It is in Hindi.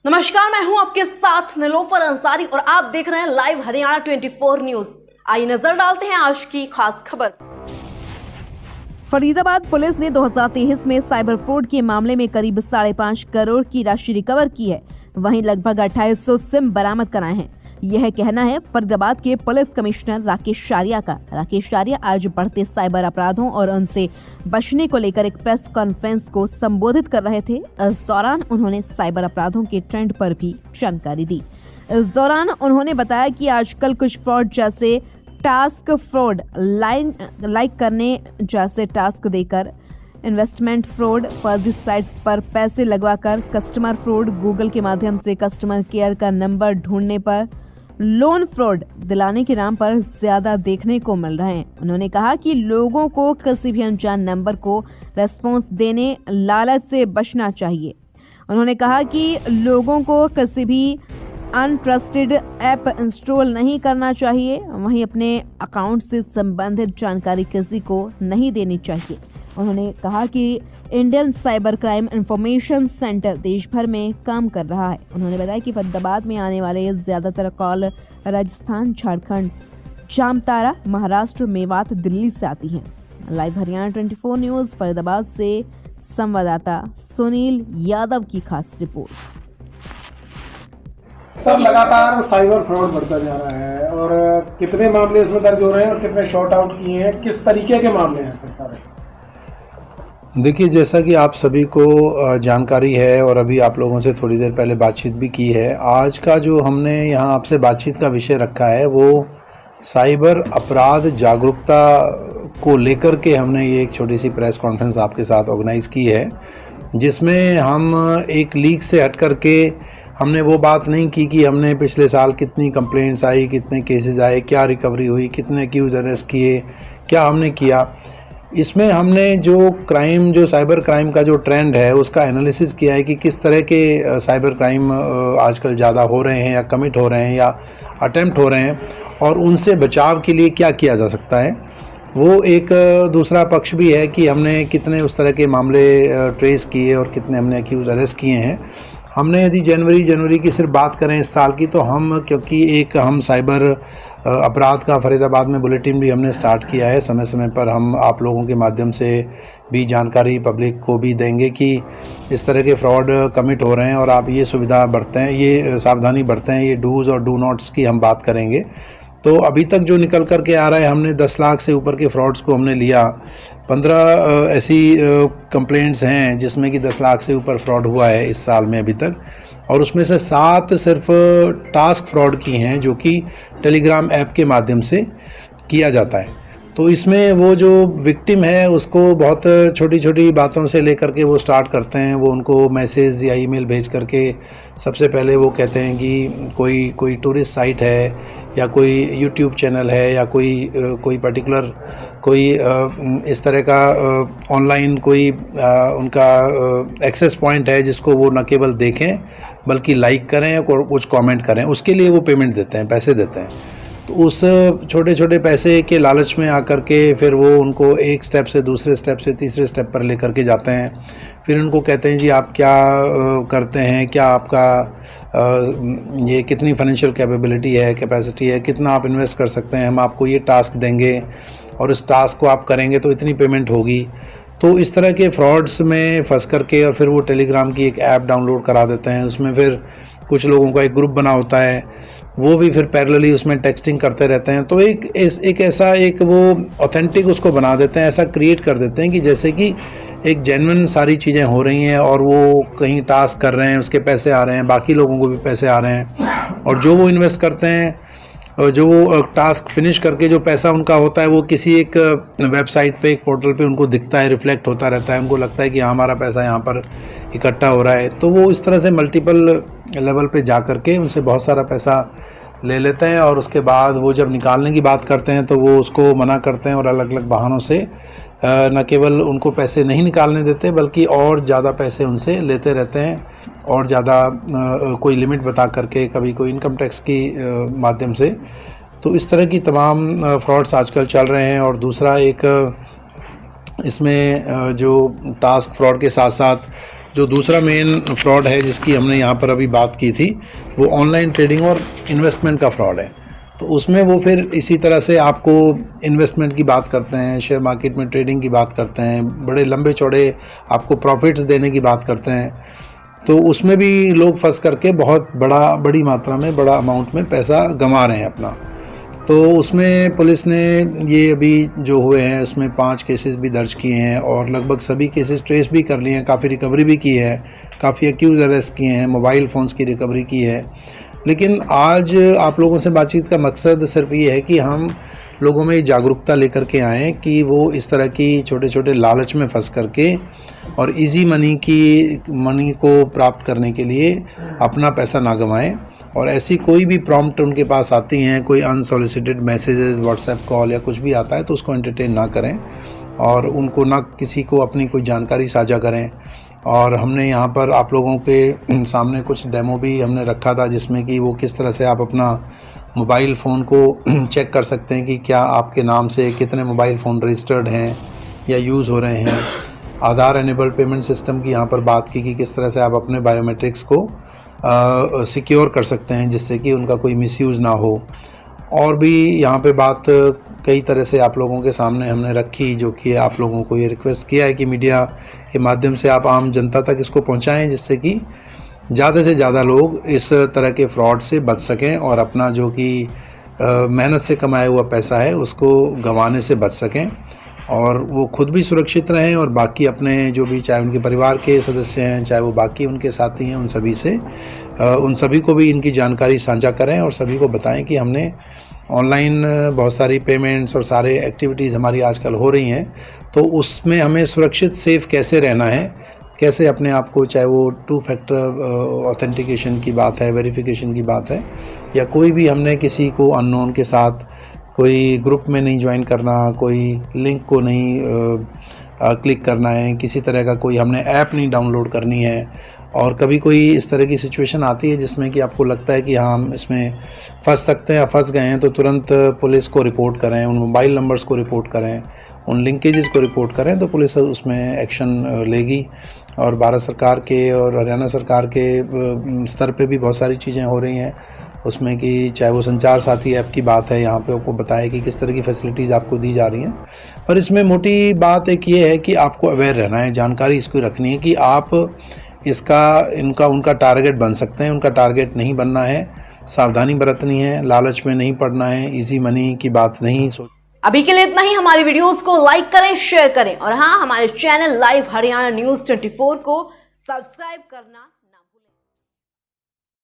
नमस्कार, मैं हूं आपके साथ निलोफर अंसारी और आप देख रहे हैं लाइव हरियाणा 24 न्यूज। आइए नजर डालते हैं आज की खास खबर। फरीदाबाद पुलिस ने 2023 में साइबर फ्रॉड के मामले में करीब 5.5 करोड़ की राशि रिकवर की है। वहीं लगभग 2800 सिम बरामद कराए हैं। यह कहना है फरीदाबाद के पुलिस कमिश्नर राकेश शारिया का। राकेश शारिया आज बढ़ते साइबर अपराधों और उनसे बचने को लेकर एक प्रेस कॉन्फ्रेंस को संबोधित कर रहे थे। इस दौरान उन्होंने साइबर अपराधों के ट्रेंड पर भी जानकारी दी। इस दौरान उन्होंने बताया कि आजकल कुछ फ्रॉड जैसे टास्क फ्रॉड, लाइक करने जैसे टास्क देकर, इन्वेस्टमेंट फ्रॉड, फर्जी साइट्स पर पैसे लगवाकर, कस्टमर फ्रॉड, गूगल के माध्यम से कस्टमर केयर का नंबर ढूंढने पर, लोन फ्रॉड दिलाने के नाम पर ज्यादा देखने को मिल रहे हैं। उन्होंने कहा कि लोगों को किसी भी अनजान नंबर को रेस्पॉन्स देने, लालच से बचना चाहिए। उन्होंने कहा कि लोगों को किसी भी अनट्रस्टेड ऐप इंस्टॉल नहीं करना चाहिए। वहीं अपने अकाउंट से संबंधित जानकारी किसी को नहीं देनी चाहिए। उन्होंने कहा कि Indian cyber crime information centre देश भर में काम कर रहा है। उन्होंने बताया कि फरीदाबाद में आने वाले ज्यादातर कॉल राजस्थान, झारखंड, जामताड़ा, महाराष्ट्र, मेवात, दिल्ली से आती हैं। लाइव हरियाणा 24 न्यूज फरीदाबाद से संवाददाता सुनील यादव की खास रिपोर्ट। सर, लगातार साइबर फ्रॉड बढ़ता जा रहा है और कितने मामले इसमें दर्ज हो रहे हैं और कितने शॉर्ट आउट किए हैं, किस तरीके के मामले हैं सर सारे? देखिए, जैसा कि आप सभी को जानकारी है और अभी आप लोगों से थोड़ी देर पहले बातचीत भी की है, आज का जो हमने यहाँ आपसे बातचीत का विषय रखा है वो साइबर अपराध जागरूकता को लेकर के हमने ये एक छोटी सी प्रेस कॉन्फ्रेंस आपके साथ ऑर्गेनाइज़ की है, जिसमें हम एक लीक से हट कर के हमने वो बात नहीं की कि हमने पिछले साल कितनी कंप्लेंट्स आई, कितने केसेस आए, क्या रिकवरी हुई, कितने एक्यूज अरेस्ट किए, क्या हमने किया। इसमें हमने जो साइबर क्राइम का जो ट्रेंड है उसका एनालिसिस किया है कि किस तरह के साइबर क्राइम आजकल ज़्यादा हो रहे हैं या कमिट हो रहे हैं या अटेम्प्ट हो रहे हैं और उनसे बचाव के लिए क्या किया जा सकता है। वो एक दूसरा पक्ष भी है कि हमने कितने उस तरह के मामले ट्रेस किए और कितने हमने एक्यूज अरेस्ट किए हैं। हमने यदि जनवरी की सिर्फ बात करें इस साल की, तो क्योंकि हम साइबर अपराध का फरीदाबाद में बुलेटिन भी हमने स्टार्ट किया है। समय समय पर हम आप लोगों के माध्यम से भी जानकारी पब्लिक को भी देंगे कि इस तरह के फ्रॉड कमिट हो रहे हैं और आप ये सुविधा बरतें, ये सावधानी बरतें। ये डूज़ और डू नॉट्स की हम बात करेंगे। तो अभी तक जो निकल कर के आ रहा है, हमने 10 लाख से ऊपर के फ्रॉड्स को हमने लिया। 15 ऐसी कंप्लेंट्स हैं जिसमें कि 10 लाख से ऊपर फ्रॉड हुआ है इस साल में अभी तक, और उसमें से 7 सिर्फ टास्क फ्रॉड की हैं जो कि टेलीग्राम ऐप के माध्यम से किया जाता है। तो इसमें वो जो विक्टिम है उसको बहुत छोटी छोटी बातों से लेकर के वो स्टार्ट करते हैं। वो उनको मैसेज या ईमेल भेज करके सबसे पहले वो कहते हैं कि कोई टूरिस्ट साइट है या कोई यूट्यूब चैनल है या कोई पर्टिकुलर इस तरह का ऑनलाइन उनका एक्सेस पॉइंट है जिसको वो न केवल देखें बल्कि लाइक करें और कुछ कमेंट करें। उसके लिए वो पेमेंट देते हैं, पैसे देते हैं। तो उस छोटे छोटे पैसे के लालच में आकर के फिर वो उनको एक स्टेप से दूसरे स्टेप से तीसरे स्टेप पर लेकर के जाते हैं। फिर उनको कहते हैं जी आप क्या करते हैं, क्या आपका ये कितनी फाइनेंशियल कैपेबिलिटी है, कैपेसिटी है, कितना आप इन्वेस्ट कर सकते हैं, हम आपको ये टास्क देंगे और इस टास्क को आप करेंगे तो इतनी पेमेंट होगी। तो इस तरह के फ्रॉड्स में फंस करके और फिर वो टेलीग्राम की एक ऐप डाउनलोड करा देते हैं। उसमें फिर कुछ लोगों का एक ग्रुप बना होता है, वो भी फिर पैरेलली उसमें टेक्सटिंग करते रहते हैं। तो एक ऐसा वो ऑथेंटिक उसको बना देते हैं, ऐसा क्रिएट कर देते हैं कि जैसे कि एक जेन्युइन सारी चीज़ें हो रही हैं और वो कहीं टास्क कर रहे हैं, उसके पैसे आ रहे हैं, बाकी लोगों को भी पैसे आ रहे हैं, और जो वो इन्वेस्ट करते हैं और जो वो टास्क फिनिश करके जो पैसा उनका होता है वो किसी एक वेबसाइट पे, एक पोर्टल पे उनको दिखता है, रिफ्लेक्ट होता रहता है। उनको लगता है कि हमारा पैसा यहाँ पर इकट्ठा हो रहा है। तो वो इस तरह से मल्टीपल लेवल पे जा कर के उनसे बहुत सारा पैसा ले लेते हैं और उसके बाद वो जब निकालने की बात करते हैं तो वो उसको मना करते हैं और अलग अलग बहानों से न केवल उनको पैसे नहीं निकालने देते बल्कि और ज़्यादा पैसे उनसे लेते रहते हैं और ज़्यादा कोई लिमिट बता करके, कभी कोई इनकम टैक्स की माध्यम से। तो इस तरह की तमाम फ्रॉड्स आजकल चल रहे हैं। और दूसरा एक इसमें जो टास्क फ्रॉड के साथ साथ जो दूसरा मेन फ्रॉड है जिसकी हमने यहाँ पर अभी बात की थी, वो ऑनलाइन ट्रेडिंग और इन्वेस्टमेंट का फ्रॉड है। तो उसमें वो फिर इसी तरह से आपको इन्वेस्टमेंट की बात करते हैं, शेयर मार्केट में ट्रेडिंग की बात करते हैं, बड़े लंबे चौड़े आपको प्रॉफिट्स देने की बात करते हैं। तो उसमें भी लोग फंस करके बहुत बड़ी मात्रा में, बड़ा अमाउंट में पैसा गंवा रहे हैं अपना। तो उसमें पुलिस ने ये अभी जो हुए हैं उसमें 5 केसेस भी दर्ज किए हैं और लगभग सभी केसेस ट्रेस भी कर लिए हैं, काफ़ी रिकवरी भी की है, काफ़ी एक्यूज़ अरेस्ट किए हैं, मोबाइल फ़ोन्स की रिकवरी की है। लेकिन आज आप लोगों से बातचीत का मकसद सिर्फ ये है कि हम लोगों में जागरूकता लेकर के आएँ कि वो इस तरह की छोटे छोटे लालच में फंस करके और इजी मनी को प्राप्त करने के लिए अपना पैसा ना गंवाएं। और ऐसी कोई भी प्रॉम्प्ट उनके पास आती हैं, कोई अनसॉलिसिटेड मैसेजेस, व्हाट्सएप कॉल या कुछ भी आता है तो उसको एंटरटेन ना करें और उनको ना किसी को अपनी कोई जानकारी साझा करें। और हमने यहाँ पर आप लोगों के सामने कुछ डेमो भी हमने रखा था जिसमें कि वो किस तरह से आप अपना मोबाइल फ़ोन को चेक कर सकते हैं कि क्या आपके नाम से कितने मोबाइल फ़ोन रजिस्टर्ड हैं या यूज़ हो रहे हैं। आधार एनेबल्ड पेमेंट सिस्टम की यहाँ पर बात की कि किस तरह से आप अपने बायोमेट्रिक्स को सिक्योर कर सकते हैं जिससे कि उनका कोई मिसयूज़ ना हो। और भी यहाँ पे बात कई तरह से आप लोगों के सामने हमने रखी, जो कि आप लोगों को ये रिक्वेस्ट किया है कि मीडिया के माध्यम से आप आम जनता तक इसको पहुँचाएँ जिससे कि ज़्यादा से ज़्यादा लोग इस तरह के फ्रॉड से बच सकें और अपना जो कि मेहनत से कमाया हुआ पैसा है उसको गंवाने से बच सकें और वो खुद भी सुरक्षित रहें और बाकी अपने जो भी, चाहे उनके परिवार के सदस्य हैं, चाहे वो बाकी उनके साथी हैं, उन सभी को भी इनकी जानकारी साझा करें और सभी को बताएं कि हमने ऑनलाइन बहुत सारी पेमेंट्स और सारे एक्टिविटीज़ हमारी आजकल हो रही हैं, तो उसमें हमें सुरक्षित सेफ़ कैसे रहना है, कैसे अपने आप को, चाहे वो 2 फैक्टर ऑथेंटिकेशन की बात है, वेरिफिकेशन की बात है, या कोई भी हमने किसी को अननोन के साथ कोई ग्रुप में नहीं ज्वाइन करना, कोई लिंक को नहीं क्लिक करना है, किसी तरह का कोई हमने ऐप नहीं डाउनलोड करनी है। और कभी कोई इस तरह की सिचुएशन आती है जिसमें कि आपको लगता है कि हाँ हम इसमें फंस सकते हैं या फंस गए हैं, तो तुरंत पुलिस को रिपोर्ट करें, उन मोबाइल नंबर्स को रिपोर्ट करें, उन लिंकेजेस को रिपोर्ट करें, तो पुलिस उसमें एक्शन लेगी। और भारत सरकार के और हरियाणा सरकार के स्तर पे भी बहुत सारी चीज़ें हो रही हैं उसमें कि चाहे वो संचार साथी ऐप की बात है, यहाँ पे आपको बताया कि किस तरह की फैसिलिटीज़ आपको दी जा रही हैं। और इसमें मोटी बात एक ये है कि आपको अवेयर रहना है, जानकारी इसको रखनी है कि आप उनका टारगेट बन सकते हैं, उनका टारगेट नहीं बनना है, सावधानी बरतनी है, लालच में नहीं पड़ना है, इजी मनी की बात नहीं सोच। अभी के लिए इतना ही। हमारी वीडियोस को लाइक करें, शेयर करें और हाँ, हमारे चैनल लाइव हरियाणा न्यूज़ 24 को सब्सक्राइब करना